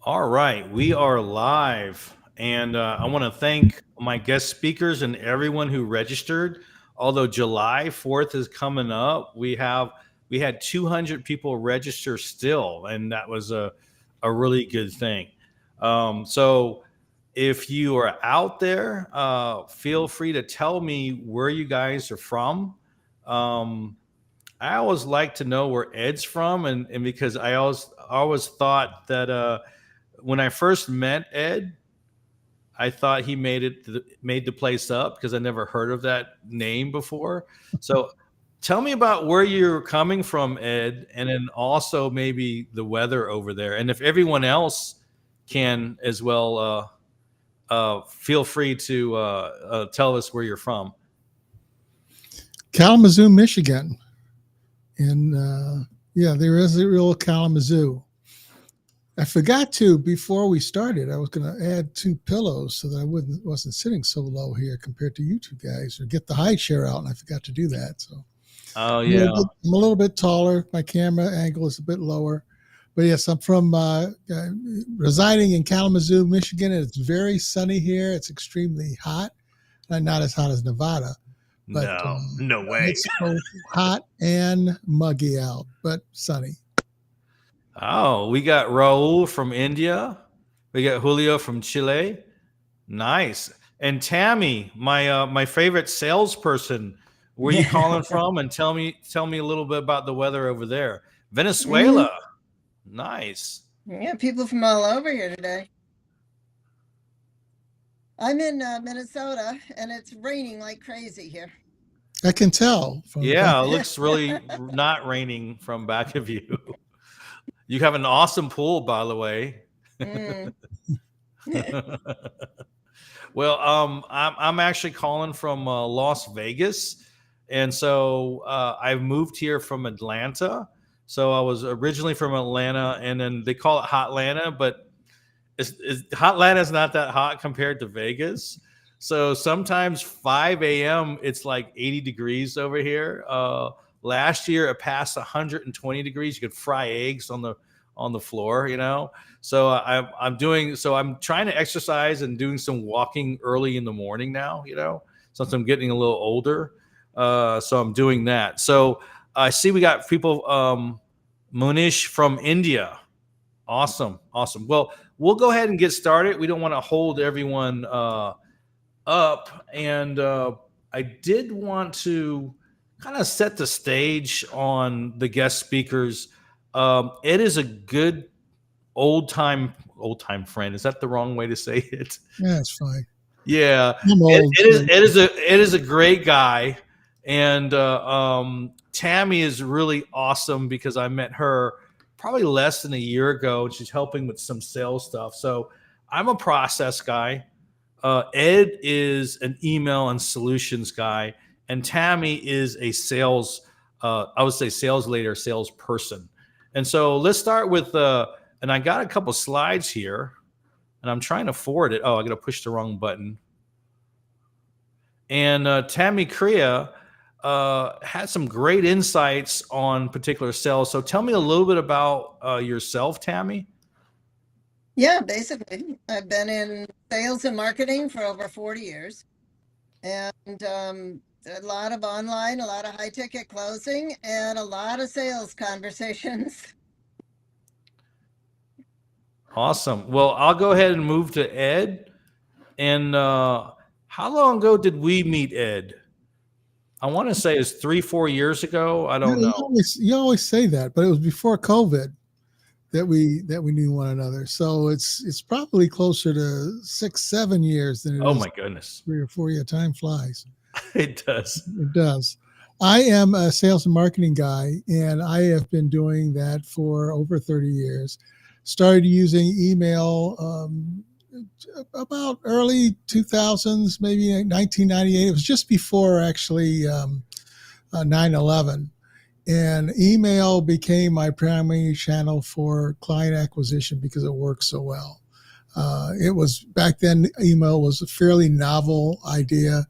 All right, we are live, and I want to thank my guest speakers and everyone who registered. Although July 4th is coming up, we had 200 people register still, and that was a really good thing. So, if you are out there, feel free to tell me where you guys are from. Um, I always like to know where Ed's from, and because I always thought that. When I first met Ed, I thought he made the place up because I never heard of that name before. So tell me about where you're coming from, Ed, and then also maybe the weather over there. And if everyone else can as well, feel free to tell us where you're from. Kalamazoo, Michigan. And yeah, there is a real Kalamazoo. I forgot to, before we started, I was going to add two pillows so that I wasn't sitting so low here compared to you two guys, or get the high chair out, and I forgot to do that. So Oh I'm a yeah, I'm a little bit taller. My camera angle is a bit lower. But yes, I'm from residing in Kalamazoo, Michigan. And it's very sunny here. It's extremely hot. Not as hot as Nevada, but no way. it's both hot and muggy out, but sunny. Oh, we got Raul from India. We got Julio from Chile. Nice. And Tammy, my favorite salesperson, where you calling from? And tell me a little bit about the weather over there. Mhm. Venezuela. Nice. Yeah, people from all over here today. I'm in Minnesota, and it's raining like crazy here. I can tell from the back. Yeah, it looks really not raining from back of you. You have an awesome pool, by the way. Mm. Well, I'm actually calling from Las Vegas, and so I've moved here from Atlanta. So I was originally from Atlanta, and then they call it Hotlanta, but Hotlanta is not that hot compared to Vegas. So sometimes 5 a.m. it's like 80 degrees over here. Last year it passed 120 degrees. You could fry eggs on the floor, you know. So I'm trying to exercise and doing some walking early in the morning now, you know, since I'm getting a little older. So I'm doing that. So I see we got people, Munish from India. Awesome. Awesome. Well, we'll go ahead and get started. We don't want to hold everyone up. And I did want to kind of set the stage on the guest speakers. It is a good old time friend. Is that the wrong way to say it? Yeah, it's fine. Yeah, I'm old. it is a great guy, and Tammy is really awesome because I met her probably less than a year ago, and she's helping with some sales stuff. So I'm a process guy. Ed is an email and solutions guy, and Tammy is a sales. I would say sales leader, salesperson. And so let's start with. And I got a couple slides here, and I'm trying to forward it. Oh, I got to push the wrong button. And Tammy Kriya had some great insights on particular sales. So tell me a little bit about yourself, Tammy. Yeah, basically, I've been in sales and marketing for over 40 years, and a lot of online, a lot of high ticket closing, and a lot of sales conversations. Awesome. Well, I'll go ahead and move to Ed. And how long ago did we meet Ed? I want to say it's 3-4 years ago. I don't know. You always say that, but it was before COVID that we knew one another. So it's probably closer to 6-7 years than it Oh is my goodness. 3 or 4 year. Time flies. It does. It does. I am a sales and marketing guy, and I have been doing that for over 30 years. Started using email about early 2000s, maybe 1998. It was just before actually 9/11. And email became my primary channel for client acquisition because it worked so well. It was back then, email was a fairly novel idea.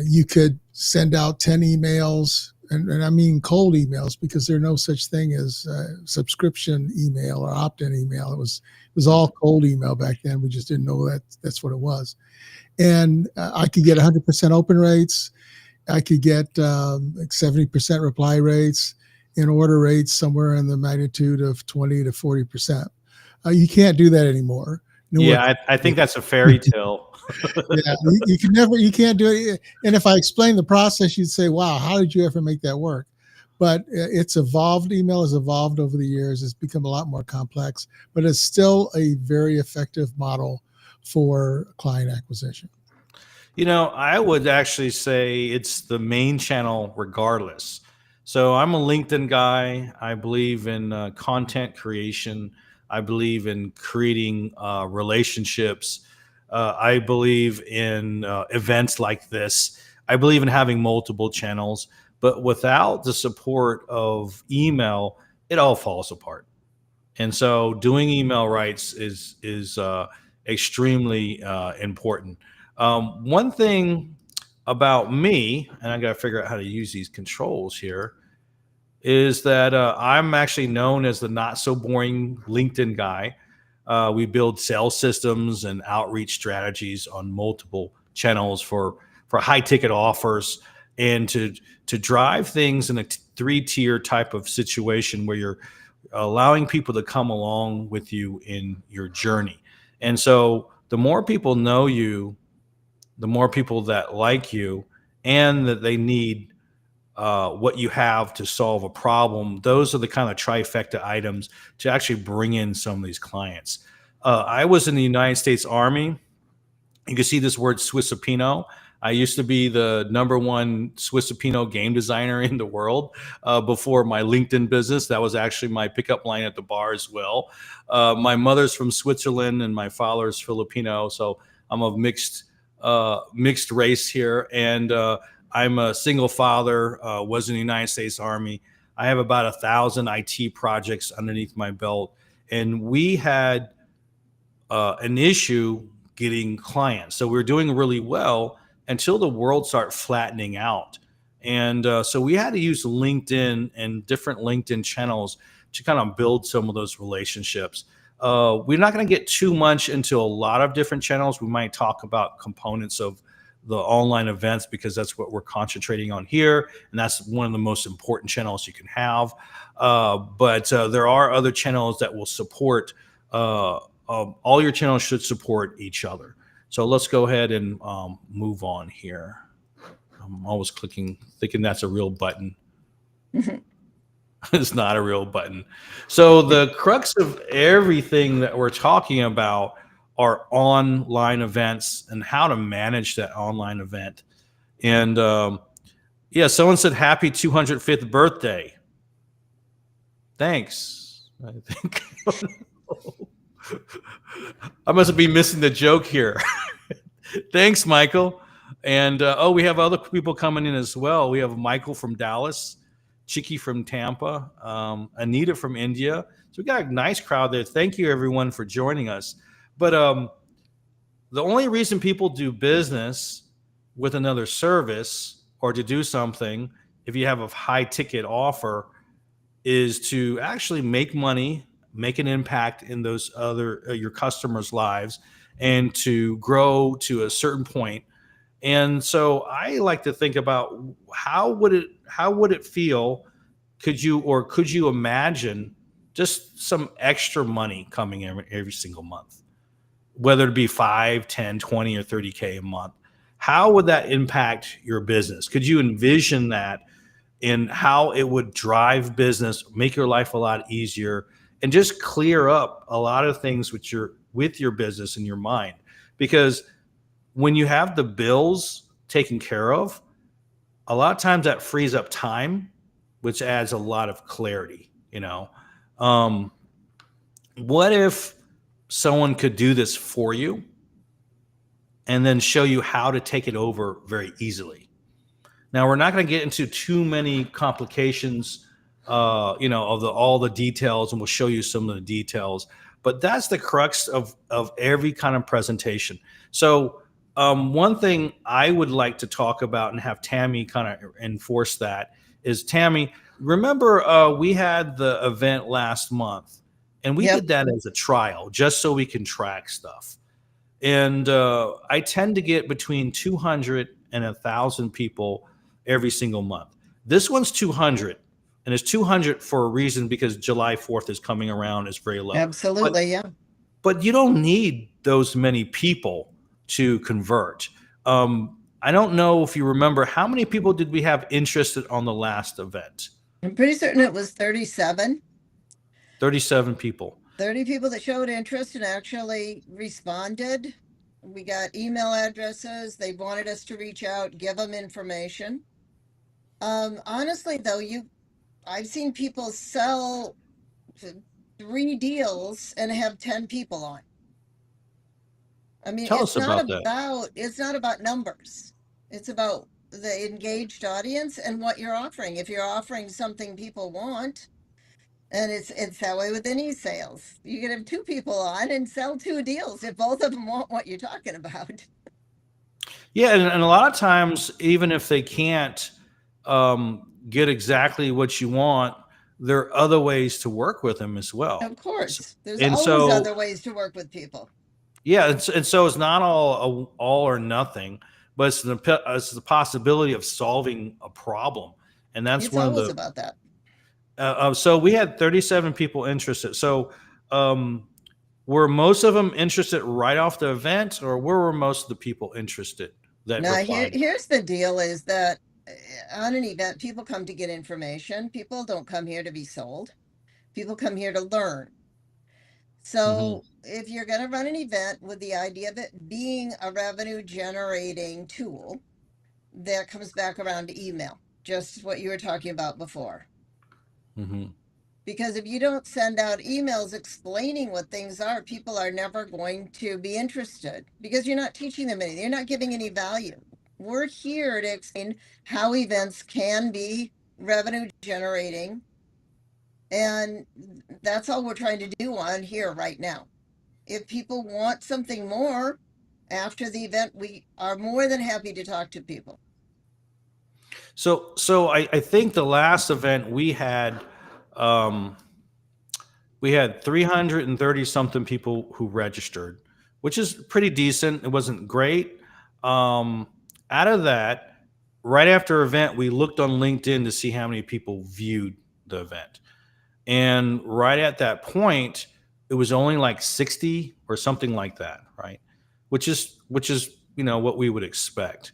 You could send out 10 emails and I mean cold emails, because there's no such thing as subscription email or opt-in email. It was all cold email back then. We just didn't know that's what it was. And I could get 100% open rates. I could get like 70% reply rates, and order rates somewhere in the magnitude of 20 to 40%. You can't do that anymore. Yeah, I think that's a fairy tale. Yeah, you can't do it. And if I explain the process, you'd say, wow, how did you ever make that work? But it's evolved. Email has evolved over the years. It's become a lot more complex, but it's still a very effective model for client acquisition. I would actually say it's the main channel regardless. So I'm a LinkedIn guy. I believe in content creation. I believe in creating relationships. I believe in events like this. I believe in having multiple channels. But without the support of email, it all falls apart. And so doing email rights is extremely important. One thing about me, and I got to figure out how to use these controls here, is that I'm actually known as the not so boring LinkedIn guy. We build sales systems and outreach strategies on multiple channels for high ticket offers, and to drive things in a 3-tier type of situation where you're allowing people to come along with you in your journey. And so the more people know you, the more people that like you and that they need what you have to solve a problem. Those are the kind of trifecta items to actually bring in some of these clients. I was in the United States Army. You can see this word Swissipino. I used to be the #1 Swissipino game designer in the world before my LinkedIn business. That was actually my pickup line at the bar as well. My mother's from Switzerland and my father's Filipino, so I'm of mixed race here. And I'm a single father, was in the United States Army. I have about 1,000 IT projects underneath my belt. And we had an issue getting clients. So we were doing really well until the world started flattening out. And so we had to use LinkedIn and different LinkedIn channels to kind of build some of those relationships. We're not going to get too much into a lot of different channels. We might talk about components of the online events because that's what we're concentrating on here. And that's one of the most important channels you can have. But there are other channels that will support, all your channels should support each other. So let's go ahead and move on here. I'm always thinking that's a real button. It's not a real button. So the crux of everything that we're talking about are online events and how to manage that online event. And yeah, someone said happy 205th birthday. Thanks. I think I must be missing the joke here. Thanks, Michael. And we have other people coming in as well. We have Michael from Dallas, Chicky from Tampa, Anita from India. So we got a nice crowd there. Thank you, everyone, for joining us. But the only reason people do business with another service or to do something, if you have a high ticket offer, is to actually make money, make an impact in those other your customers' lives, and to grow to a certain point. And so I like to think about how would it feel? Could you imagine just some extra money coming in every single month, whether it be 5, 10, 20, or 30K a month? How would that impact your business? Could you envision that in how it would drive business, make your life a lot easier, and just clear up a lot of things with your business in your mind? Because when you have the bills taken care of, a lot of times that frees up time, which adds a lot of clarity. What if someone could do this for you and then show you how to take it over very easily? Now, we're not going to get into too many complications, of all the details, and we'll show you some of the details. But that's the crux of every kind of presentation. So one thing I would like to talk about and have Tammy kind of enforce that is Tammy, remember we had the event last month, and we Yep. did that as a trial just so we can track stuff. And I tend to get between 200 and 1,000 people every single month. This one's 200, and it's 200 for a reason, because July 4th is coming around. It's very low. Absolutely. Yeah. But you don't need those many people to convert. I don't know if you remember, how many people did we have interested on the last event? I'm pretty certain it was 37. 37 people. 30 people that showed interest and actually responded. We got email addresses. They wanted us to reach out, give them information. Honestly, though, I've seen people sell 3 deals and have 10 people on. I mean, Tell us about that. It's not about numbers. It's about the engaged audience and what you're offering. If you're offering something people want, and it's that way with any sales. You can have 2 people on and sell 2 deals if both of them want what you're talking about. Yeah, and a lot of times, even if they can't get exactly what you want, there are other ways to work with them as well. Of course, there's And always so, other ways to work with people. yeah, and so it's not all or nothing, but it's the possibility of solving a problem, and that's It's one of always the. about that. So we had 37 people interested. So were most of them interested right off the event, or where were most of the people interested that Now, replied? here's the deal is that on an event, people come to get information. People don't come here to be sold. People come here to learn. So if you're going to run an event with the idea of it being a revenue generating tool, that comes back around to email, just what you were talking about before. Mm-hmm. Because if you don't send out emails explaining what things are, people are never going to be interested, because you're not teaching them anything. You're not giving any value. We're here to explain how events can be revenue generating. And that's all we're trying to do on here right now. If people want something more after the event, we are more than happy to talk to people. So I think the last event um, we had 330 something people who registered, which is pretty decent. It wasn't great. Out of that, right after event, we looked on LinkedIn to see how many people viewed the event. And right at that point, it was only like 60 or something like that, right? Which is what we would expect.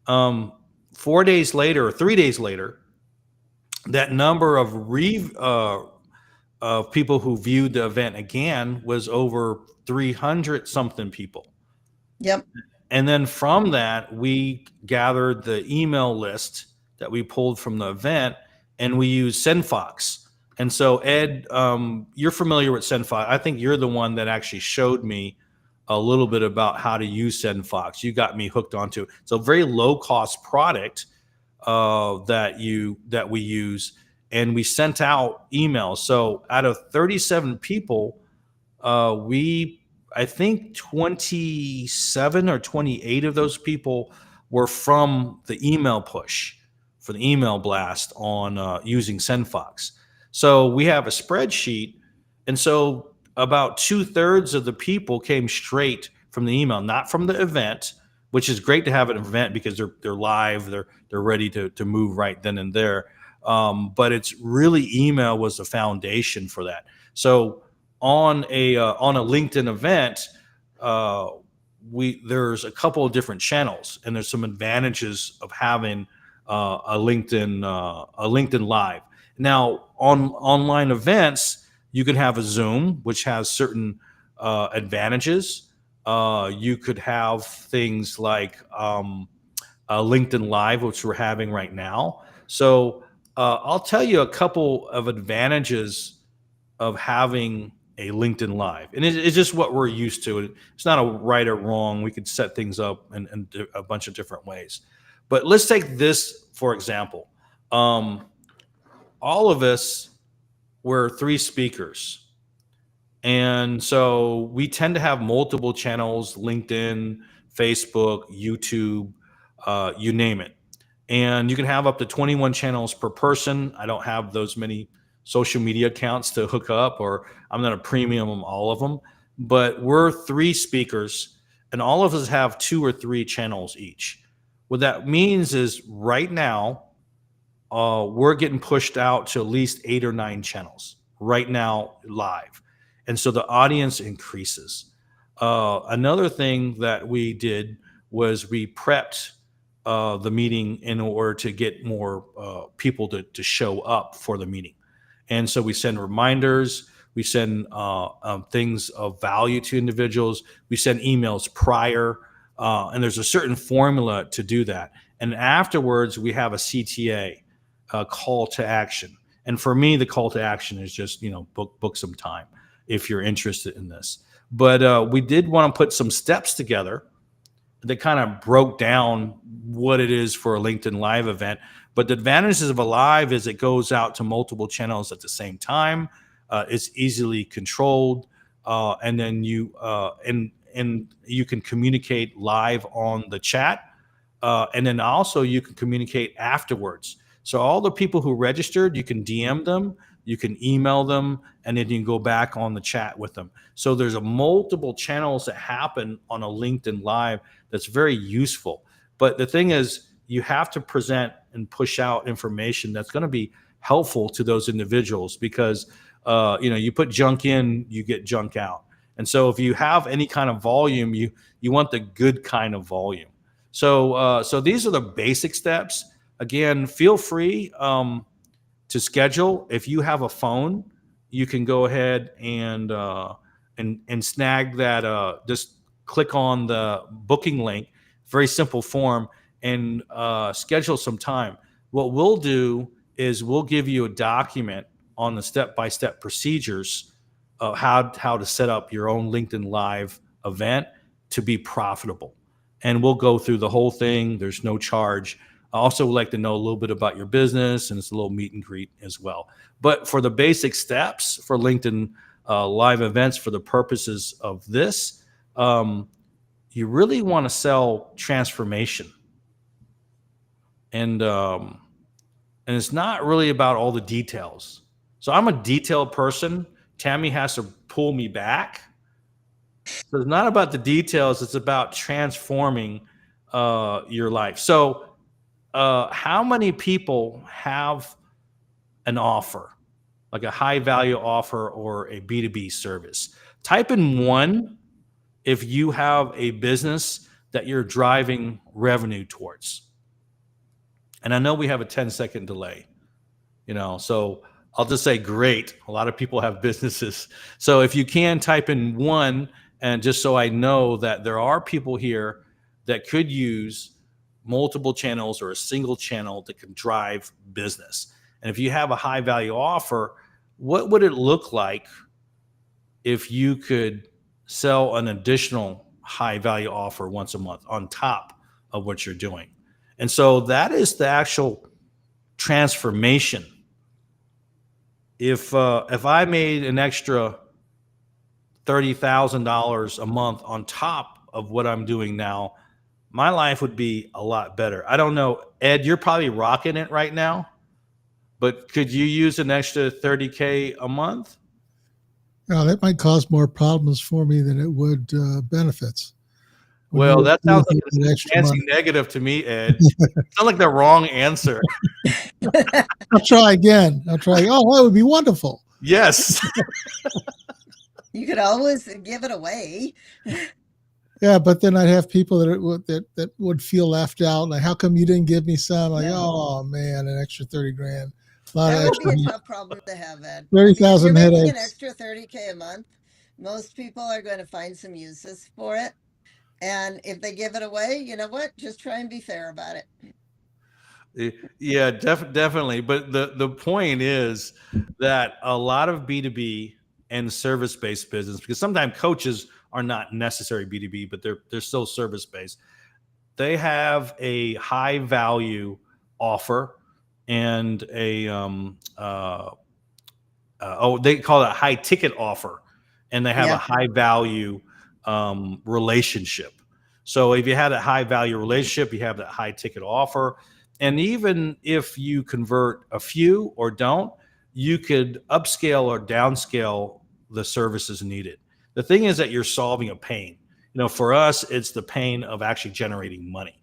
4 days later or 3 days later, that number of people who viewed the event again was over 300 something people. Yep. And then from that, we gathered the email list that we pulled from the event, and we used SendFox. And so, Ed, you're familiar with SendFox. I think you're the one that actually showed me a little bit about how to use SendFox. You got me hooked onto it. It's a very low cost product that we use, and we sent out emails. So out of 37 people, I think 27 or 28 of those people were from the email push, for the email blast on using SendFox. So we have a spreadsheet, and so about 2/3 of the people came straight from the email, not from the event, which is great to have an event because they're live, they're ready to move right then and there. But it's really, email was the foundation for that. So on a LinkedIn event, there's a couple of different channels, and there's some advantages of having a LinkedIn Live. Now, on online events, you can have a Zoom, which has certain advantages. You could have things like LinkedIn Live, which we're having right now. So I'll tell you a couple of advantages of having a LinkedIn Live, and it's just what we're used to. It's not a right or wrong. We could set things up in a bunch of different ways. But let's take this for example. All of us were 3 speakers, and so we tend to have multiple channels: LinkedIn, Facebook, YouTube, you name it. and you can have up to 21 channels per person. I don't have those many social media accounts to hook up, or I'm not a premium on all of them, but we're 3 speakers and all of us have 2 or 3 channels each. What that means is right now, we're getting pushed out to at least 8 or 9 channels right now live. And so the audience increases. Another thing that we did was we prepped the meeting in order to get more people to show up for the meeting. And so we send reminders, we send things of value to individuals, we send emails prior, and there's a certain formula to do that. And afterwards, we have a CTA, call to action. And for me, the call to action is just, book some time if you're interested in this. But we did want to put some steps together that kind of broke down what it is for a LinkedIn Live event. But the advantages of a live is it goes out to multiple channels at the same time. It's easily controlled, and then you can communicate live on the chat, and then also you can communicate afterwards. So all the people who registered, you can DM them, you can email them, and then you can go back on the chat with them. So there's a multiple channels that happen on a LinkedIn Live that's very useful. But the thing is, you have to present and push out information that's going to be helpful to those individuals, because you put junk in, you get junk out. And so if you have any kind of volume, you want the good kind of volume. So these are the basic steps. Again, feel free to schedule. If you have a phone, you can go ahead and snag that. Just click on the booking link, very simple form, and schedule some time. What we'll do is we'll give you a document on the step-by-step procedures of how to set up your own LinkedIn Live event to be profitable. And we'll go through the whole thing. There's no charge. I also would like to know a little bit about your business, and it's a little meet and greet as well. But for the basic steps for LinkedIn Live events, for the purposes of this, you really want to sell transformation. And it's not really about all the details. So I'm a detailed person. Tammy has to pull me back. So it's not about the details. It's about transforming your life. So how many people have an offer, like a high value offer or a B2B service? Type in 1 if you have a business that you're driving revenue towards. And I know we have a 10-second delay, so I'll just say great. A lot of people have businesses. So if you can type in 1, and just so I know that there are people here that could use multiple channels or a single channel that can drive business. And if you have a high value offer, what would it look like if you could sell an additional high value offer once a month on top of what you're doing? And so that is the actual transformation. If I made an extra $30,000 a month on top of what I'm doing now, my life would be a lot better. I don't know, Ed, you're probably rocking it right now, but could you use an extra $30K a month? Now, that might cause more problems for me than it would benefits. Well, that sounds like an fancy negative to me, Ed. Sounds like the wrong answer. I'll try again. Oh, that would be wonderful. Yes. You could always give it away. Yeah, but then I'd have people that would feel left out. Like, how come you didn't give me some? Like, oh man, an extra 30 grand. That would be a tough problem to have, Ed. 30,000 headaches. An extra 30K a month. Most people are going to find some uses for it. And if they give it away, you know what? Just try and be fair about it. Yeah, definitely. But the point is that a lot of B2B and service-based business, because sometimes coaches are not necessarily B2B, but they're still service-based. They have a high value offer and they call it a high ticket offer, and they have a high value relationship. So if you have a high value relationship, you have that high ticket offer. And even if you convert a few or don't, you could upscale or downscale the services needed. The thing is that you're solving a pain. For us, it's the pain of actually generating money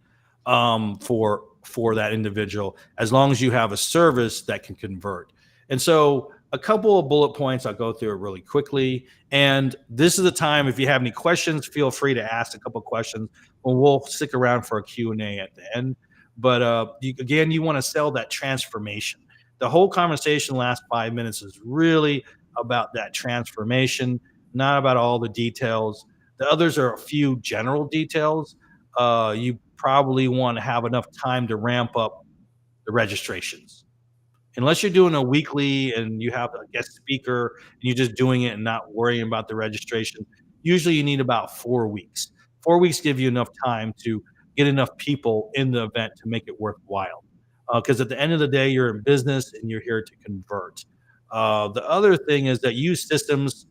for that individual, as long as you have a service that can convert. And so, a couple of bullet points, I'll go through it really quickly. And this is the time, if you have any questions, feel free to ask a couple of questions, and we'll stick around for a Q&A at the end. But again, you want to sell that transformation. The whole conversation, last 5 minutes, is really about that transformation, not about all the details. The others are a few general details. You probably want to have enough time to ramp up the registrations. Unless you're doing a weekly and you have a guest speaker and you're just doing it and not worrying about the registration, usually you need about 4 weeks. 4 weeks give you enough time to get enough people in the event to make it worthwhile. Because at the end of the day, you're in business and you're here to convert. The other thing is that use systems.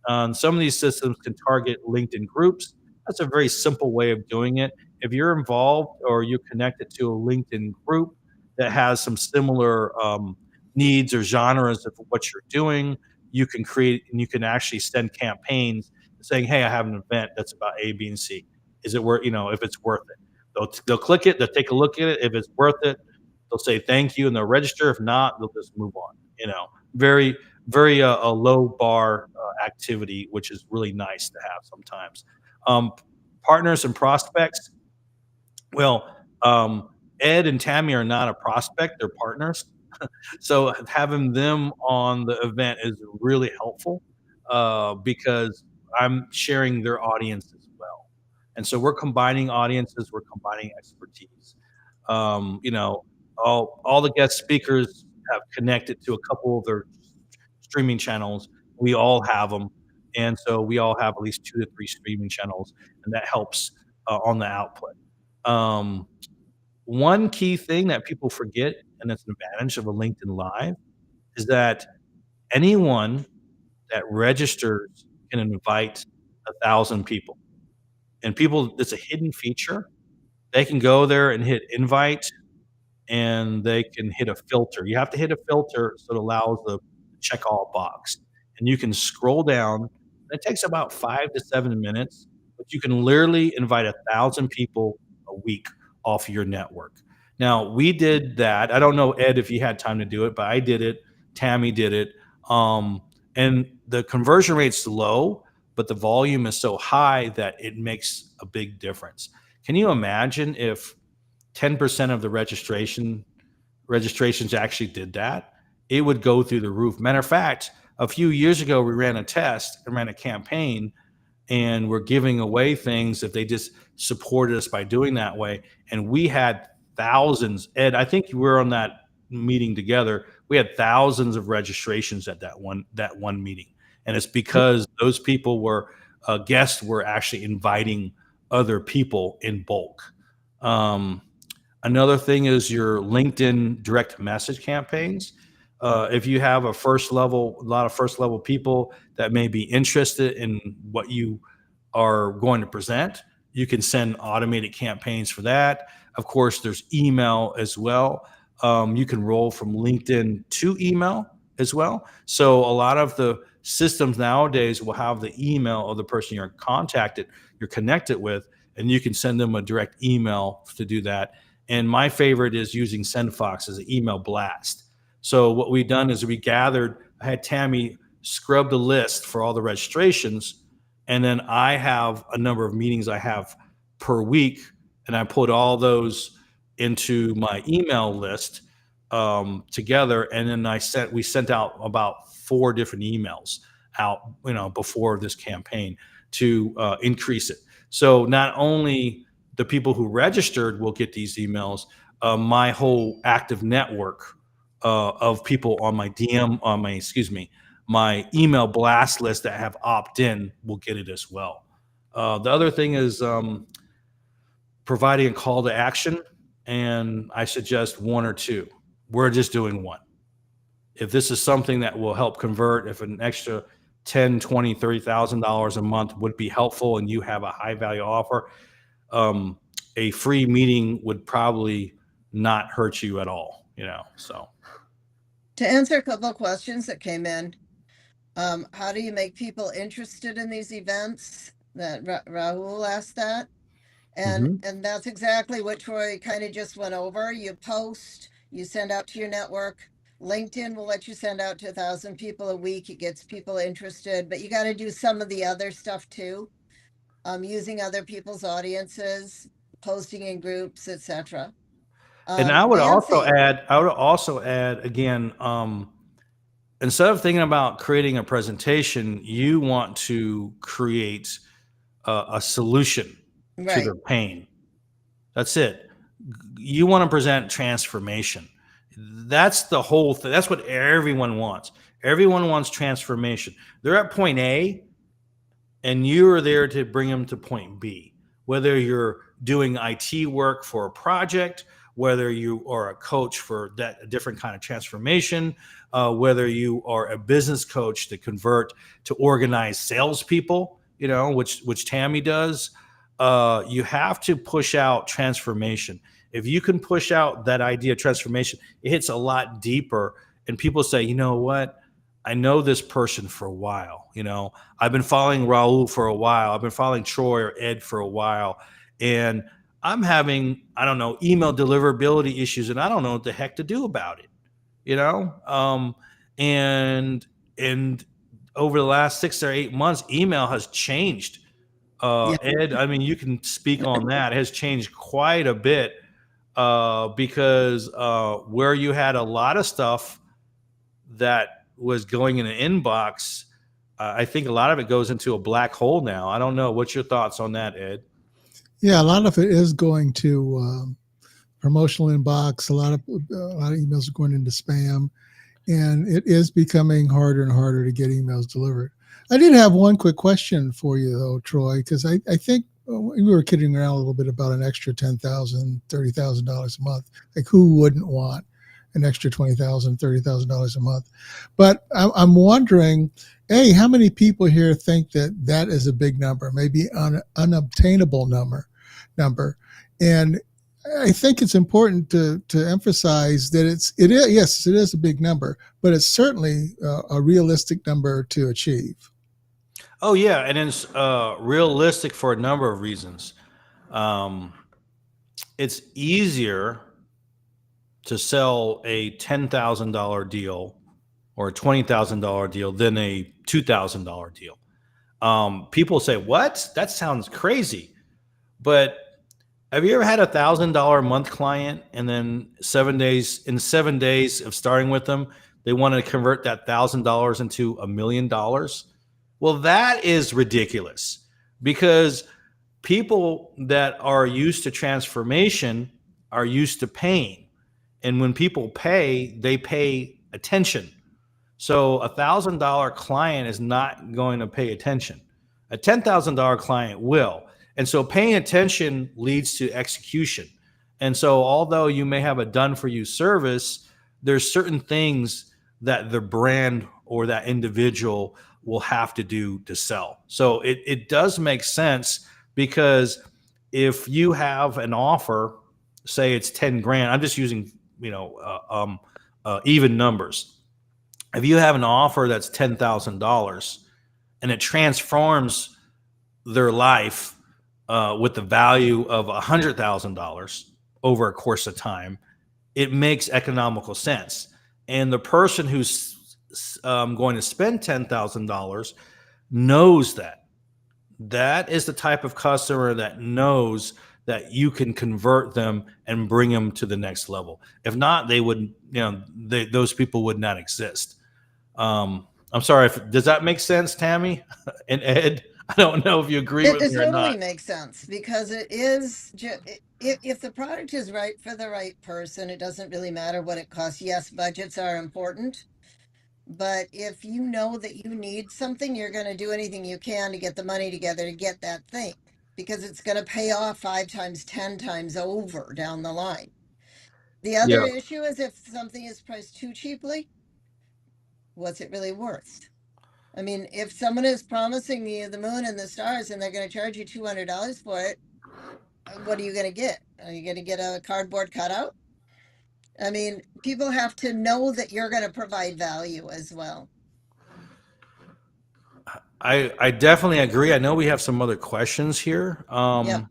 Some of these systems can target LinkedIn groups. That's a very simple way of doing it. If you're involved or you're connected to a LinkedIn group that has some similar needs or genres of what you're doing, you can create and you can actually send campaigns saying, "Hey, I have an event that's about A, B, and C. Is it worth? If it's worth it, they'll click it. They'll take a look at it. If it's worth it, they'll say thank you and they'll register. If not, they'll just move on. Very very a low bar activity, which is really nice to have sometimes. Um, Partners and prospects. Well, Ed and Tammy are not a prospect; they're partners. So having them on the event is really helpful because I'm sharing their audience as well, and so we're combining audiences, we're combining expertise. Um, you know, all the guest speakers have connected to a couple of their streaming channels. We all have them, and so we all have at least 2 to 3 streaming channels, and that helps on the output. Um, One key thing that people forget, and it's an advantage of a LinkedIn Live, is that anyone that registers can invite 1,000 people. And people, it's a hidden feature. They can go there and hit invite, and they can hit a filter. You have to hit a filter so it allows the check all box. And you can scroll down. It takes about 5 to 7 minutes, but you can literally invite 1,000 people a week off your network. Now, we did that. I don't know, Ed, if you had time to do it, but I did it. Tammy did it. Um, and the conversion rate's low, but the volume is so high that it makes a big difference. Can you imagine if 10% of the registrations actually did that? It would go through the roof. Matter of fact, a few years ago, we ran a test and ran a campaign, and we're giving away things if they just supported us by doing that way. And we had thousands. Ed, I think you were on that meeting together. We had thousands of registrations at that one meeting, and it's because those people were guests were actually inviting other people in bulk. Um, Another thing is your LinkedIn direct message campaigns. If you have a lot of first level people that may be interested in what you are going to present, you can send automated campaigns for that. Of course, there's email as well. You can roll from LinkedIn to email as well. So a lot of the systems nowadays will have the email of the person you're connected with, and you can send them a direct email to do that. And my favorite is using SendFox as an email blast. So what we've done is I had Tammy scrub the list for all the registrations, and then I have a number of meetings I have per week, and I put all those into my email list together, and then we sent out about 4 different emails out, before this campaign to increase it. So not only the people who registered will get these emails, my whole active network of people on my my email blast list that have opt-in will get it as well. The other thing is providing a call to action, and I suggest 1 or 2. We're just doing 1. If this is something that will help convert, if an extra 10, 20, $30,000 a month would be helpful and you have a high value offer, a free meeting would probably not hurt you at all, so. To answer a couple of questions that came in, how do you make people interested in these events? That Rahul asked that. And that's exactly what Troy kind of just went over. You post, you send out to your network. LinkedIn will let you send out to 1,000 people a week. It gets people interested, but you got to do some of the other stuff too. Using other people's audiences, posting in groups, etc. And I would also Nancy, add again, instead of thinking about creating a presentation, you want to create a solution to their right? pain. That's it. You want to present transformation. That's the whole thing. That's what everyone wants. Everyone wants transformation. They're at point A, and you are there to bring them to point B. Whether you're doing IT work for a project, whether you are a coach for a different kind of transformation, whether you are a business coach to convert to organize salespeople, which Tammy does, you have to push out transformation. If you can push out that idea of transformation, it hits a lot deeper, and people say, you know what? I know this person for a while. I've been following Raul for a while. I've been following Troy or Ed for a while. And I'm having, I don't know, email deliverability issues, and I don't know what the heck to do about it. And over the last 6 or 8 months, email has changed. Yeah. Ed, I mean, you can speak on that. It has changed quite a bit because where you had a lot of stuff that was going in an inbox, I think a lot of it goes into a black hole now. I don't know. What's your thoughts on that, Ed? Yeah, a lot of it is going to promotional inbox. A lot of emails are going into spam, and it is becoming harder and harder to get emails delivered. I did have one quick question for you, though, Troy, because I think we were kidding around a little bit about an extra $10,000, $30,000 a month. Like, who wouldn't want an extra $20,000, $30,000 a month? But I'm wondering, A, how many people here think that is a big number, maybe an unobtainable number? And I think it's important to emphasize that it is a big number, but it's certainly a realistic number to achieve. Oh, yeah. And it's realistic for a number of reasons. It's easier to sell a $10,000 deal or a $20,000 deal than a $2,000 deal. People say, what? That sounds crazy. But have you ever had $1,000 a month client, and then 7 days of starting with them, they want to convert that $1,000 into $1 million? Well, that is ridiculous, because people that are used to transformation are used to paying. And when people pay, they pay attention. So $1,000 client is not going to pay attention. A $10,000 client will. And so paying attention leads to execution. And so although you may have a done for you service, there's certain things that the brand or that individual will have to do to sell. So it does make sense, because if you have an offer, say it's 10 grand, I'm just using, even numbers. If you have an offer that's $10,000 and it transforms their life with the value of $100,000 over a course of time, it makes economical sense. And the person who's going to spend $10,000 knows that. That is the type of customer that knows that you can convert them and bring them to the next level. If not, they would, those people would not exist. I'm sorry. Does that make sense, Tammy and Ed? I don't know if you agree with It me or totally not. makes sense, because it is if the product is right for the right person, it doesn't really matter what it costs. Yes, budgets are important, but if you know that you need something, you're going to do anything you can to get the money together to get that thing, because it's going to pay off 5 times, 10 times over down the line. The other Yeah. issue is, if something is priced too cheaply, what's it really worth? I mean, if someone is promising you the moon and the stars and they're going to charge you $200 for it, what are you going to get? Are you going to get a cardboard cutout? I mean, people have to know that you're going to provide value as well. I definitely agree. I know we have some other questions here. Yep.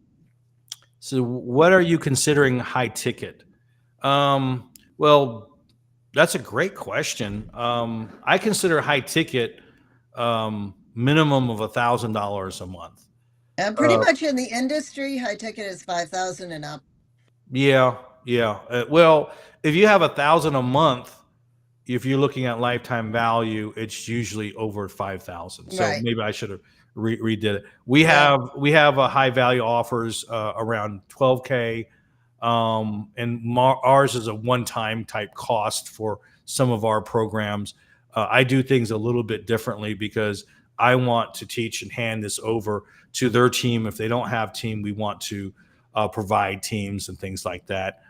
So what are you considering high ticket? Well, that's a great question. I consider high ticket minimum of $1,000 a month. And pretty Uh, much in the industry, high ticket is 5,000 and up. yeah, yeah. Well, if you have 1,000 a month, if you're looking at lifetime value, it's usually over 5,000. So Right. maybe I should have redid it. Yeah. We have a high value offers around 12K, and ours is a one time type cost for some of our programs. I do things a little bit differently because I want to teach and hand this over to their team. If they don't have team, we want to provide teams and things like that.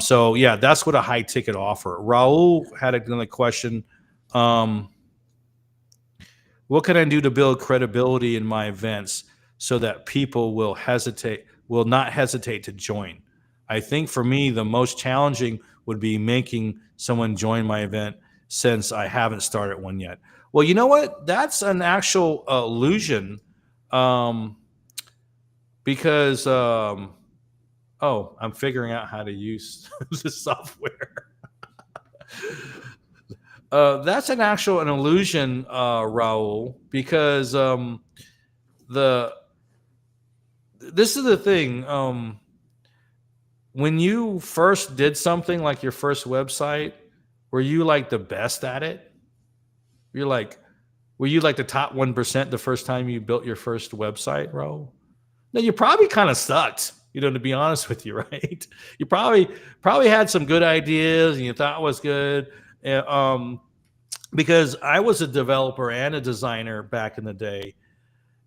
So yeah, that's what a high ticket offer. Raul had another question. Um, what can I do to build credibility in my events so that people will not hesitate to join? I think for me, the most challenging would be making someone join my event since I haven't started one yet. Well, you know what? That's an actual illusion, um, because oh, I'm figuring out how to use the software. That's an illusion, Raul, because the this is the thing. When you first did something like your first website, were you like the best at it? You're like, were you like the top 1% the first time you built your first website, Raul? No, you probably kind of sucked. To be honest with you, right? You probably had some good ideas and you thought it was good. And, because I was a developer and a designer back in the day,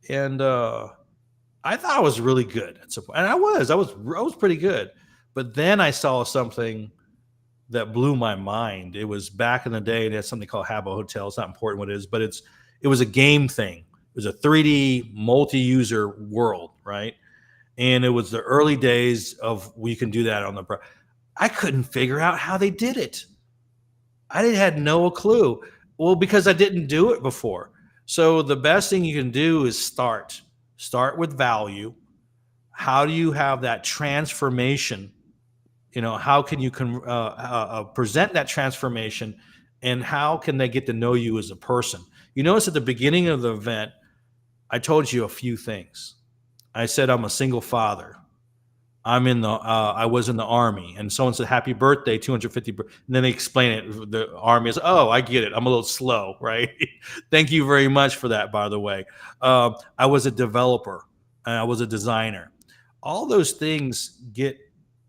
and I thought I was really good at some point, and I was pretty good. But then I saw something that blew my mind. It was back in the day. They had something called Habbo Hotel. It's not important what it is, but it was a game thing. It was a 3D multi-user world, right? And it was the early days of we can do that on the. I couldn't figure out how they did it. Had no clue. Well, because I didn't do it before. So the best thing you can do is start. Start with value. How do you have that transformation? How can you present that transformation, and how can they get to know you as a person? You notice at the beginning of the event, I told you a few things. I said I'm a single father. I was in the army, and someone said happy birthday 250, and then they explain it. The army is, oh, I get it, I'm a little slow, right? Thank you very much for that, by the way. I was a developer and I was a designer. All those things get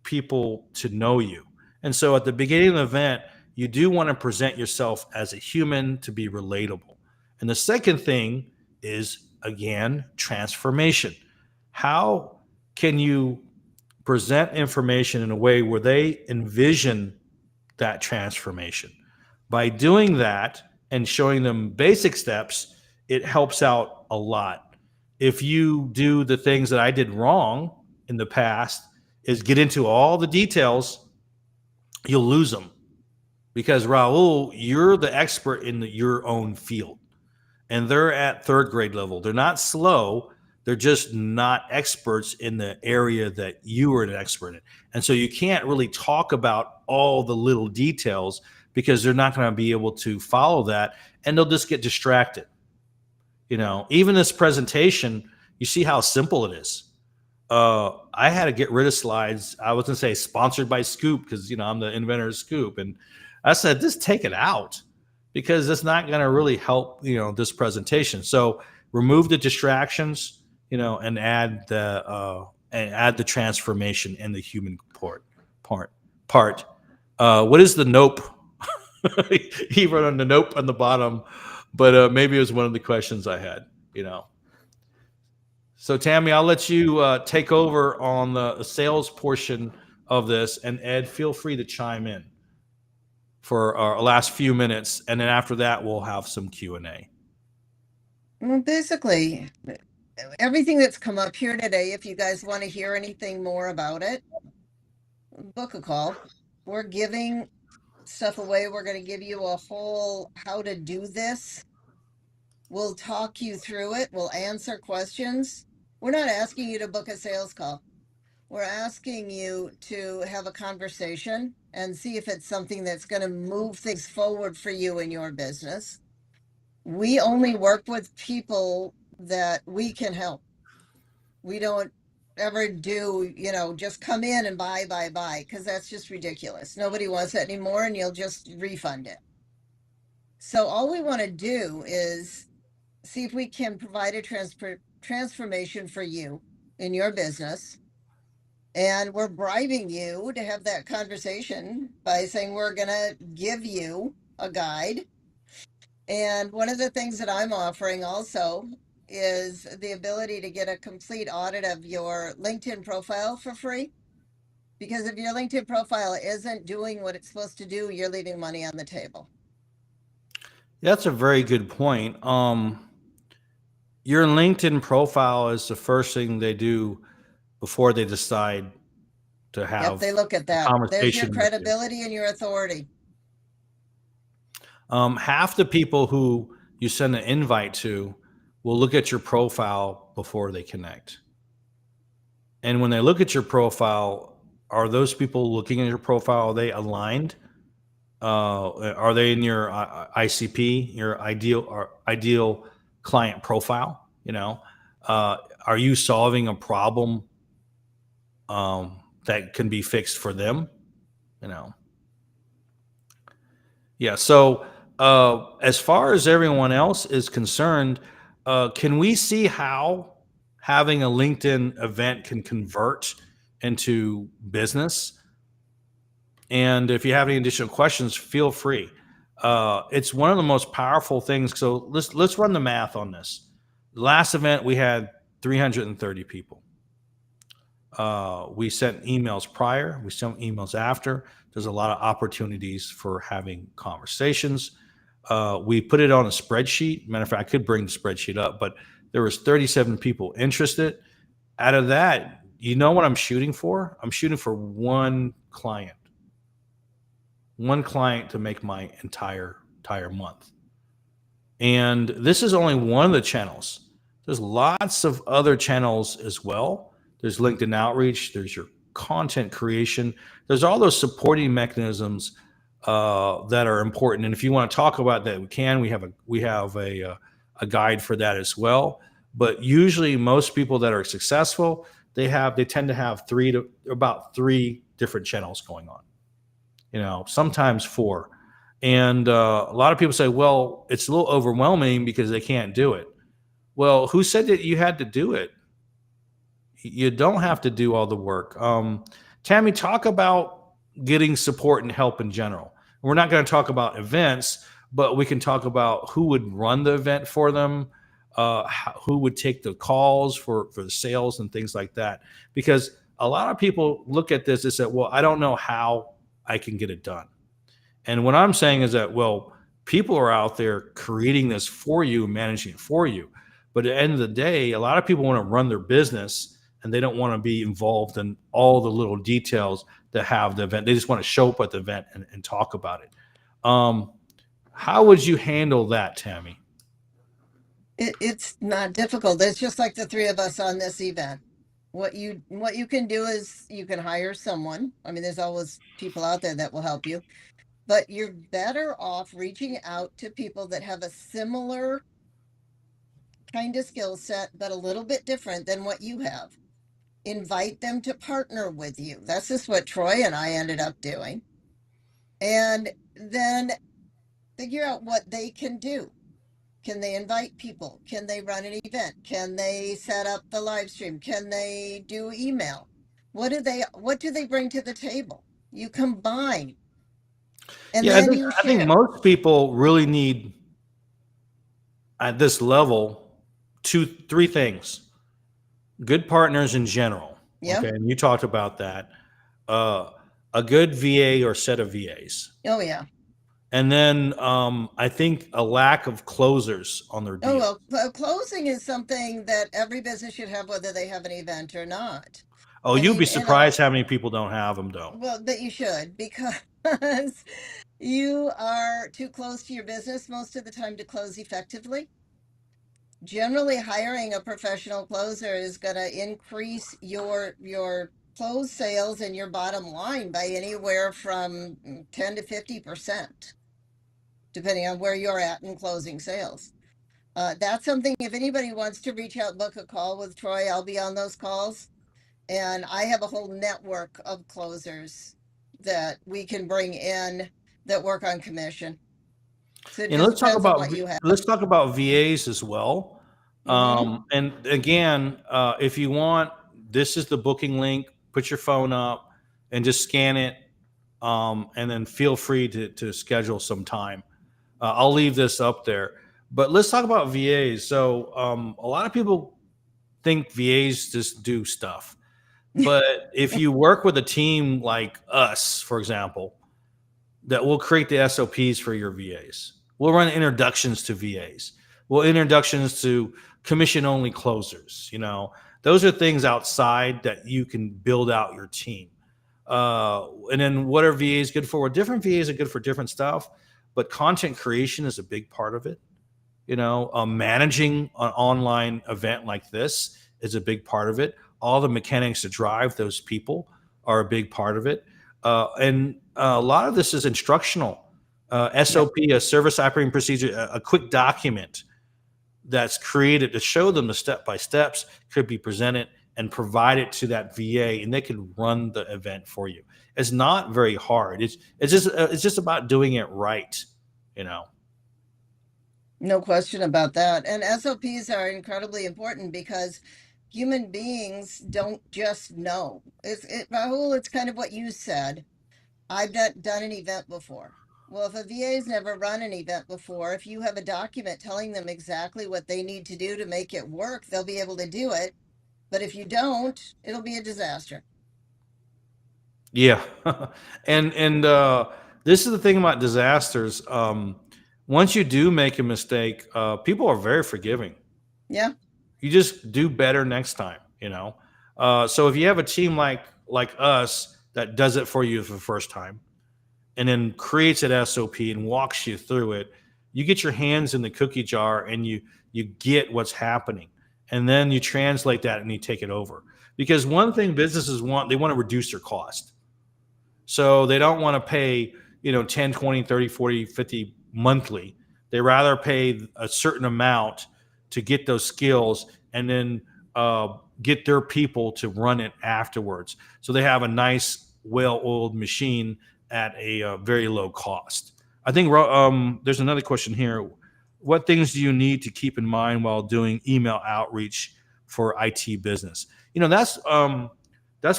people to know you. And so at the beginning of the event, you do want to present yourself as a human to be relatable. And the second thing is, again, transformation. How can you present information in a way where they envision that transformation? By doing that and showing them basic steps, it helps out a lot. If you do the things that I did wrong in the past, is get into all the details, you'll lose them. Because Raul, you're the expert in your own field, and they're at third grade level. They're not slow. They're just not experts in the area that you are an expert in. And so you can't really talk about all the little details because they're not going to be able to follow that, and they'll just get distracted. Even this presentation, you see how simple it is. I had to get rid of slides. I was going to say sponsored by Scoop because, I'm the inventor of Scoop. And I said, just take it out because it's not going to really help, this presentation. So remove the distractions, and add the transformation and the human part. What is the nope? He wrote on the nope on the bottom, but maybe it was one of the questions I had. So Tammy, I'll let you take over on the sales portion of this, and Ed, feel free to chime in for our last few minutes, and then after that, we'll have some Q&A. Well, basically, everything that's come up here today, if you guys want to hear anything more about it, book a call. we're giving stuff away. We're going to give you a whole how to do this. We'll talk you through it. We'll answer questions. We're not asking you to book a sales call. We're asking you to have a conversation and see if it's something that's going to move things forward for you in your business. We only work with people that we can help. We don't ever do, just come in and buy, because that's just ridiculous. Nobody wants that anymore, and you'll just refund it. So all we want to do is see if we can provide a transformation for you in your business. And we're bribing you to have that conversation by saying we're going to give you a guide. And one of the things that I'm offering also is the ability to get a complete audit of your LinkedIn profile for free. Because if your LinkedIn profile isn't doing what it's supposed to do, you're leaving money on the table. That's a very good point. Your LinkedIn profile is the first thing they do before they decide to have They look at that. There's your credibility and your authority. Half the people who you send an invite to will look at your profile before they connect. And when they look at your profile, are those people looking at your profile, are they aligned? Are they in your ICP, your ideal client profile? Are you solving a problem that can be fixed for them? Yeah. So as far as everyone else is concerned, can we see how having a LinkedIn event can convert into business? And if you have any additional questions, feel free. It's one of the most powerful things. So let's run the math on this. The last event, we had 330 people. We sent emails prior. We sent emails after. There's a lot of opportunities for having conversations. We put it on a spreadsheet. Matter of fact, I could bring the spreadsheet up, but there was 37 people interested. Out of that, you know what I'm shooting for? I'm shooting for one client to make my entire month. And this is only one of the channels. There's lots of other channels as well. There's LinkedIn outreach. There's your content creation. There's all those supporting mechanisms that are important. And if you want to talk about that, we can. We have a guide for that as well. But usually, most people that are successful, they tend to have about three different channels going on. Sometimes four. And a lot of people say, well, it's a little overwhelming because they can't do it. Well, who said that you had to do it? You don't have to do all the work. Tammy, talk about getting support and help in general. We're not going to talk about events, but we can talk about who would run the event for them, who would take the calls for the sales and things like that. Because a lot of people look at this and say, well, I don't know how I can get it done. And what I'm saying is that, well, people are out there creating this for you, managing it for you. But at the end of the day, a lot of people want to run their business and they don't want to be involved in all the little details that have the event. They just want to show up at the event and talk about it. How would you handle that, Tammy? It's not difficult. It's just like the three of us on this event. What you can do is you can hire someone. I mean, there's always people out there that will help you. But you're better off reaching out to people that have a similar kind of skill set, but a little bit different than what you have. Invite them to partner with you. That's just what Troy and I ended up doing. And then figure out what they can do. Can they invite people? Can they run an event? Can they set up the live stream? Can they do email? What do they bring to the table? You combine. And yeah, then I think most people really need at this level 3 things. Good partners in general. Yeah. Okay. And you talked about that. A good VA or set of VAs. Oh, yeah. And then I think a lack of closers on their deal. Oh, well, closing is something that every business should have, whether they have an event or not. Oh, I you'd be mean, surprised how many people don't have them, though. well, that you should, because you are too close to your business most of the time to close effectively. Generally, hiring a professional closer is going to increase your close sales and your bottom line by anywhere from 10 to 50%, depending on where you're at in closing sales. That's something, if anybody wants to reach out, book a call with Troy, I'll be on those calls. And I have a whole network of closers that we can bring in that work on commission. So it And just depends on what you have. let's talk about VAs as well. Mm-hmm. And again, if you want, this is the booking link. Put your phone up and just scan it, and then feel free to schedule some time. I'll leave this up there. But let's talk about VAs. So a lot of people think VAs just do stuff. But if you work with a team like us, for example, that will create the SOPs for your VAs. We'll run introductions to VAs. We'll introductions to commission only closers. Those are things outside that you can build out your team. And then what are VAs good for? Well, different VAs are good for different stuff, but content creation is a big part of it. Managing an online event like this is a big part of it. All the mechanics to drive those people are a big part of it. And a lot of this is instructional. SOP, a service operating procedure, a quick document that's created to show them the step-by-steps could be presented and provided to that VA, and they can run the event for you. It's not very hard. It's just about doing it right. No question about that. And SOPs are incredibly important because human beings don't just know. Rahul, it's kind of what you said. I've done an event before. Well, if a VA's never run an event before, if you have a document telling them exactly what they need to do to make it work, they'll be able to do it. But if you don't, it'll be a disaster. Yeah. and this is the thing about disasters. Once you do make a mistake, people are very forgiving. Yeah. You just do better next time, So if you have a team like us that does it for you for the first time and then creates an SOP and walks you through it, you get your hands in the cookie jar and you get what's happening. And then you translate that and you take it over. Because one thing businesses want, they want to reduce their cost. So they don't want to pay, 10, 20, 30, 40, 50 monthly. They rather pay a certain amount to get those skills and then get their people to run it afterwards. So they have a nice, well-oiled machine at a very low cost. I think there's another question here. What things do you need to keep in mind while doing email outreach for IT business? That's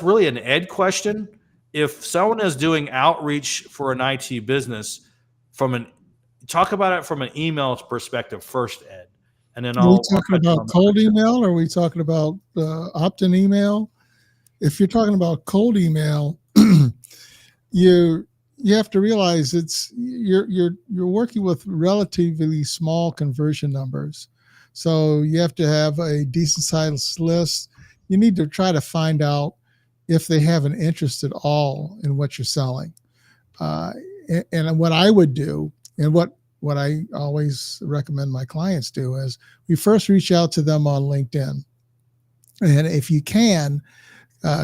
really an Ed question. If someone is doing outreach for an IT business, talk about it from an email perspective first, Ed, and then Are we talking about cold email, or are we talking about opt-in email? If you're talking about cold email, you have to realize you're working with relatively small conversion numbers, so you have to have a decent sized list. You need to try to find out if they have an interest at all in what you're selling. And what I would do, and what I always recommend my clients do, is we first reach out to them on LinkedIn. And if you can,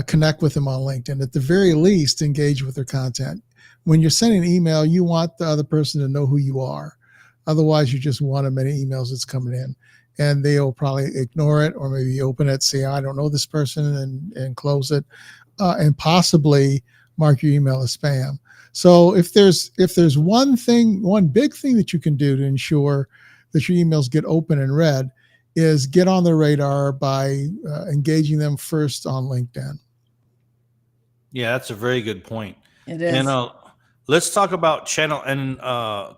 connect with them on LinkedIn. At the very least, engage with their content. When you're sending an email, you want the other person to know who you are. Otherwise, you just want as many emails that's coming in. And they'll probably ignore it or maybe open it, say, I don't know this person, and close it, and possibly mark your email as spam. So if there's one big thing that you can do to ensure that your emails get open and read, is get on their radar by engaging them first on LinkedIn. Yeah, that's a very good point. It is. And let's talk about channel and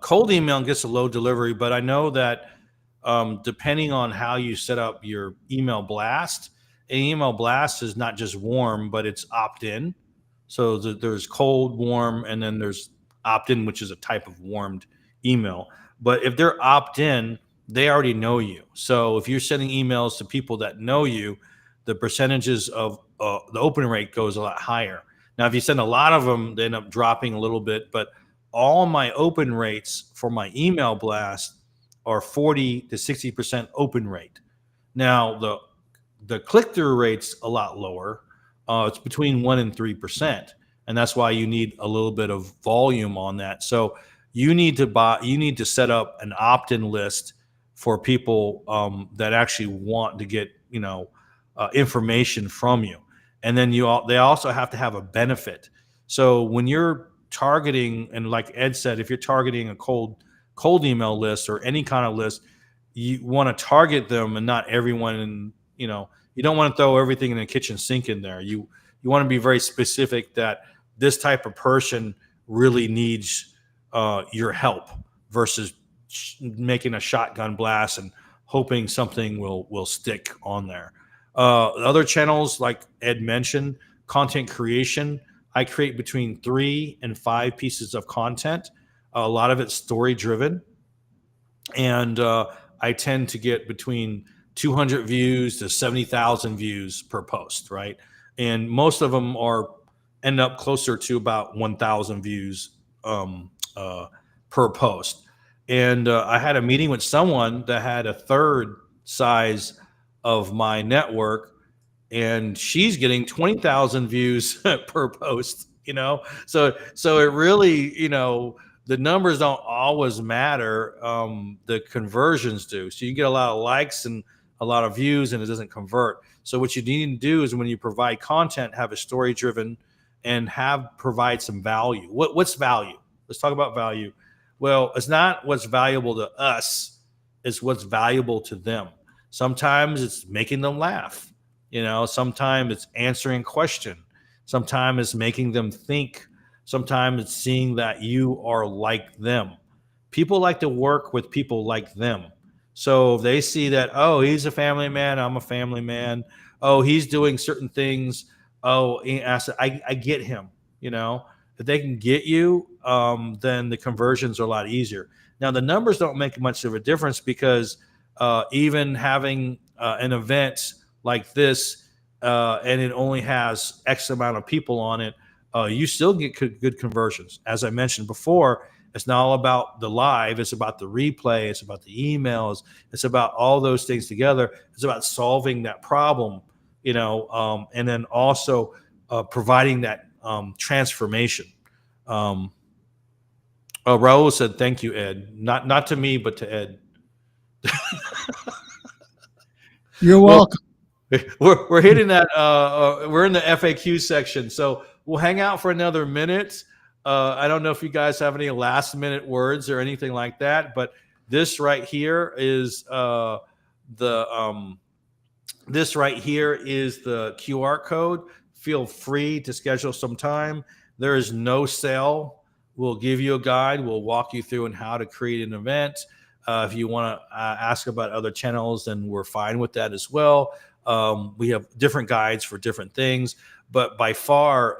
cold email gets a low delivery, but I know that depending on how you set up your email blast, an email blast is not just warm, but it's opt-in. So there's cold, warm, and then there's opt-in, which is a type of warmed email. But if they're opt-in, they already know you. So if you're sending emails to people that know you, the percentages of the open rate goes a lot higher. Now, if you send a lot of them, they end up dropping a little bit, but all my open rates for my email blast are 40 to 60% open rate. Now, the click-through rate's a lot lower. It's between 1 and 3%. And that's why you need a little bit of volume on that. So you need to set up an opt-in list for people that actually want to get, information from you. And then they also have to have a benefit. So when you're targeting, and like Ed said, if you're targeting a cold email list or any kind of list, you want to target them and not everyone. And you don't want to throw everything in the kitchen sink in there. You want to be very specific that this type of person really needs your help versus making a shotgun blast and hoping something will stick on there. Other channels, like Ed mentioned, content creation. I create between 3 and 5 pieces of content. A lot of it's story driven. And I tend to get between 200 views to 70,000 views per post, right? And most of them end up closer to about 1,000 views per post. And I had a meeting with someone that had a third size of my network, and she's getting 20,000 views per post. So it really, the numbers don't always matter. The conversions do. So you get a lot of likes and a lot of views, and it doesn't convert. So what you need to do is when you provide content, have a story driven and provide some value. What's value? Let's talk about value. Well, it's not what's valuable to us, it's what's valuable to them. Sometimes it's making them laugh. Sometimes it's answering a question. Sometimes it's making them think. Sometimes it's seeing that you are like them. People like to work with people like them. So if they see that, oh, he's a family man, I'm a family man. Oh, he's doing certain things. Oh, I get him. If they can get you, then the conversions are a lot easier. Now, the numbers don't make much of a difference because even having an event like this and it only has X amount of people on it, you still get good conversions. As I mentioned before, it's not all about the live. It's about the replay. It's about the emails. It's about all those things together. It's about solving that problem, and then also providing that transformation. Raul said, "Thank you, Ed." Not to me, but to Ed. You're welcome. We're hitting that. We're in the FAQ section, so we'll hang out for another minute. I don't know if you guys have any last minute words or anything like that, but this right here is the QR code. Feel free to schedule some time. There is no sale. We'll give you a guide. We'll walk you through on how to create an event. If you want to ask about other channels, then we're fine with that as well. We have different guides for different things, but by far,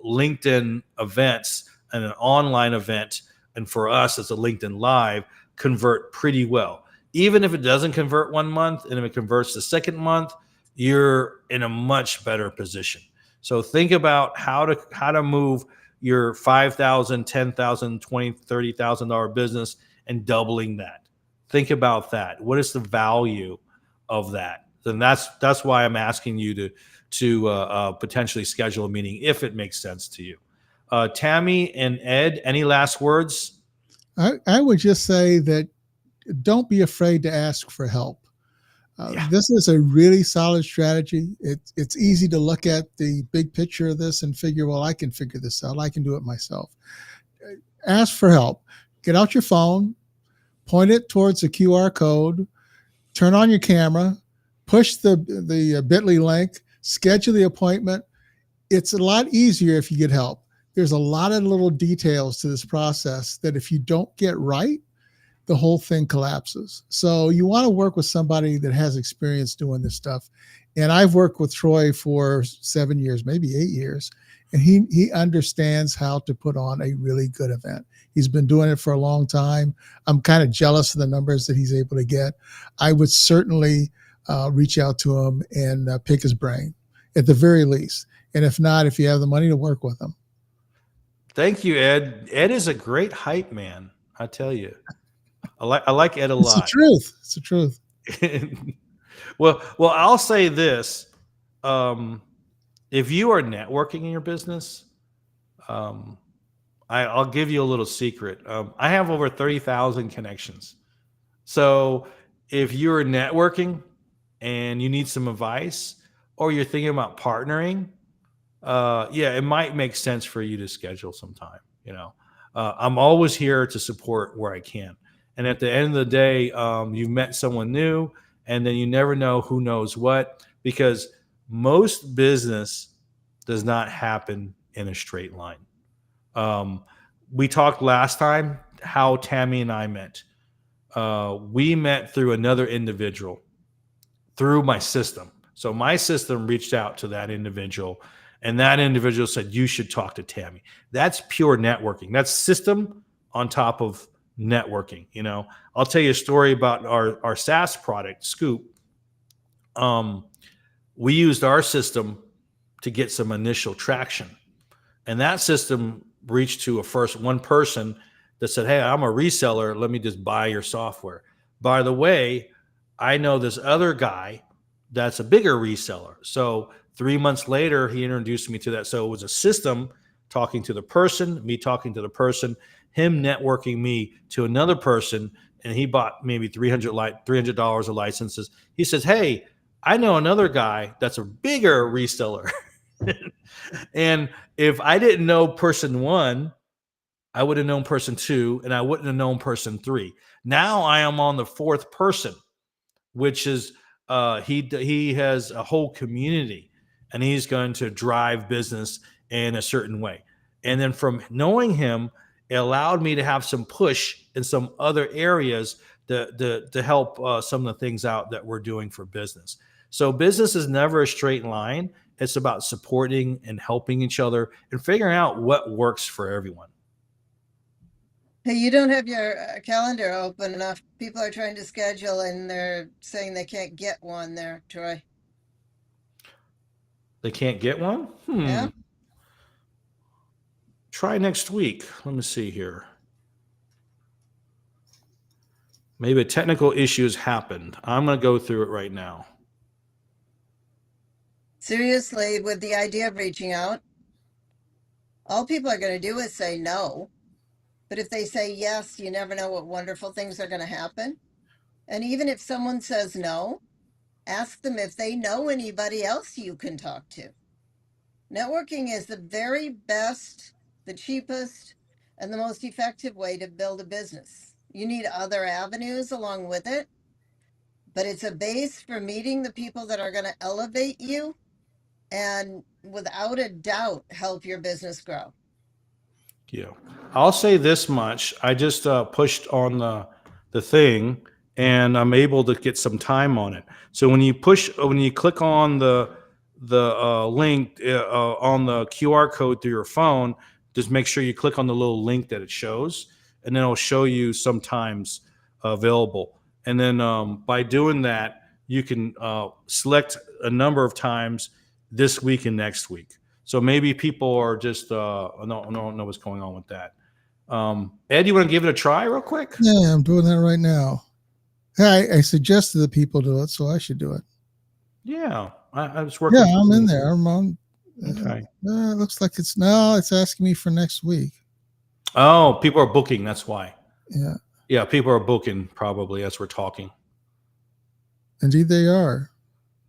LinkedIn events and an online event, and for us as a LinkedIn Live, convert pretty well. Even if it doesn't convert 1 month, and if it converts the second month, you're in a much better position. So think about how to move your $5,000, $10,000, $20,000, $30,000 business and doubling that. Think about that. What is the value of that? Then that's why I'm asking you to potentially schedule a meeting if it makes sense to you. Tammy and Ed, any last words? I would just say that don't be afraid to ask for help. This is a really solid strategy. It's easy to look at the big picture of this and figure, well, I can figure this out. I can do it myself. Ask for help. Get out your phone, point it towards the QR code, turn on your camera, push the bit.ly link, schedule the appointment. It's a lot easier if you get help. There's a lot of little details to this process that if you don't get right, the whole thing collapses. So you want to work with somebody that has experience doing this stuff. And I've worked with Troy for 7 years, maybe 8 years, and he understands how to put on a really good event. He's been doing it for a long time. I'm kind of jealous of the numbers that he's able to get. I would certainly reach out to him and pick his brain at the very least. And if not, if you have the money to work with them. Thank you, Ed. Ed is a great hype man. I tell you, I like Ed a It's the lot. truth. It's the truth. Well, I'll say this: if you are networking in your business, um, I'll give you a little secret. I have over 30,000 connections. So if you're networking and you need some advice, or you're thinking about partnering, yeah, it might make sense for you to schedule some time. I'm always here to support where I can. And at the end of the day, you've met someone new, and then you never know who knows what, because most business does not happen in a straight line. We talked last time how Tammy and I met. We met through another individual, through my system. So my system reached out to that individual, and that individual said, you should talk to Tammy. That's pure networking. That's system on top of networking. I'll tell you a story about our SaaS product, Scoop. We used our system to get some initial traction. And that system reached to one person that said, hey, I'm a reseller. Let me just buy your software. By the way, I know this other guy that's a bigger reseller. So 3 months later, he introduced me to that. So it was a system talking to the person, me talking to the person, him networking me to another person, and he bought maybe $300 of licenses. He says, hey, I know another guy that's a bigger reseller. And if I didn't know person one, I would have known person two, and I wouldn't have known person three. Now I am on the fourth person, which is he has a whole community, and he's going to drive business in a certain way. And then from knowing him, it allowed me to have some push in some other areas to help some of the things out that we're doing for business. So business is never a straight line. It's about supporting and helping each other and figuring out what works for everyone. Hey, you don't have your calendar open enough. People are trying to schedule and they're saying they can't get one there, Troy. They can't get one? Yeah. Try next week. Let me see here. Maybe a technical issue has happened. I'm going to go through it right now. Seriously, with the idea of reaching out, all people are going to do is say no. But if they say yes, you never know what wonderful things are going to happen. And even if someone says no, ask them if they know anybody else you can talk to. Networking is the very best, the cheapest, and the most effective way to build a business. You need other avenues along with it, but it's a base for meeting the people that are going to elevate you and without a doubt help your business grow. Yeah. I'll say this much. I just pushed on the thing, and I'm able to get some time on it. So when you click on the link on the QR code through your phone, just make sure you click on the little link that it shows, and then it'll show you some times available. And then by doing that, you can select a number of times this week and next week. So maybe people are just don't know what's going on with that. Ed, you want to give it a try real quick? Yeah, I'm doing that right now. I suggested that people do it, so I should do it. Yeah, I was working. Yeah, I'm in there. I'm on. Okay. It looks like it's asking me for next week. Oh, people are booking. That's why. Yeah. Yeah, people are booking probably as we're talking. Indeed, they are.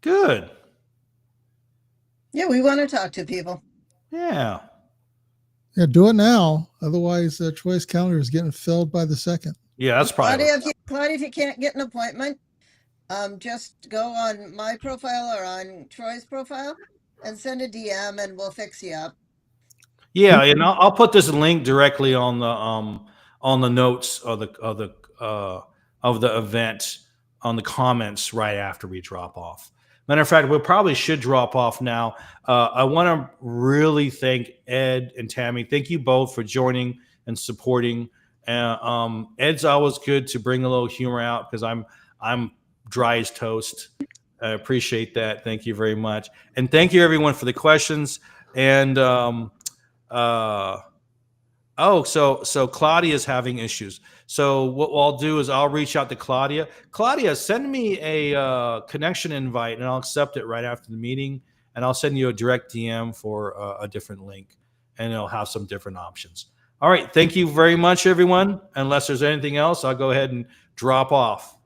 Good. Yeah, we want to talk to people. Yeah. Yeah, do it now. Otherwise, Troy's calendar is getting filled by the second. Yeah, that's probably. Claudia, if you can't get an appointment, just go on my profile or on Troy's profile and send a DM, and we'll fix you up. Yeah, and I'll put this link directly on the notes of the event on the comments right after we drop off. Matter of fact, we probably should drop off now. I want to really thank Ed and Tammy. Thank you both for joining and supporting. Ed's always good to bring a little humor out because I'm dry as toast. I appreciate that. Thank you very much. And thank you everyone for the questions. And so Claudia's having issues. So what I'll do is I'll reach out to Claudia. Claudia, send me a connection invite and I'll accept it right after the meeting. And I'll send you a direct DM for a different link, and it'll have some different options. All right. Thank you very much, everyone. Unless there's anything else, I'll go ahead and drop off.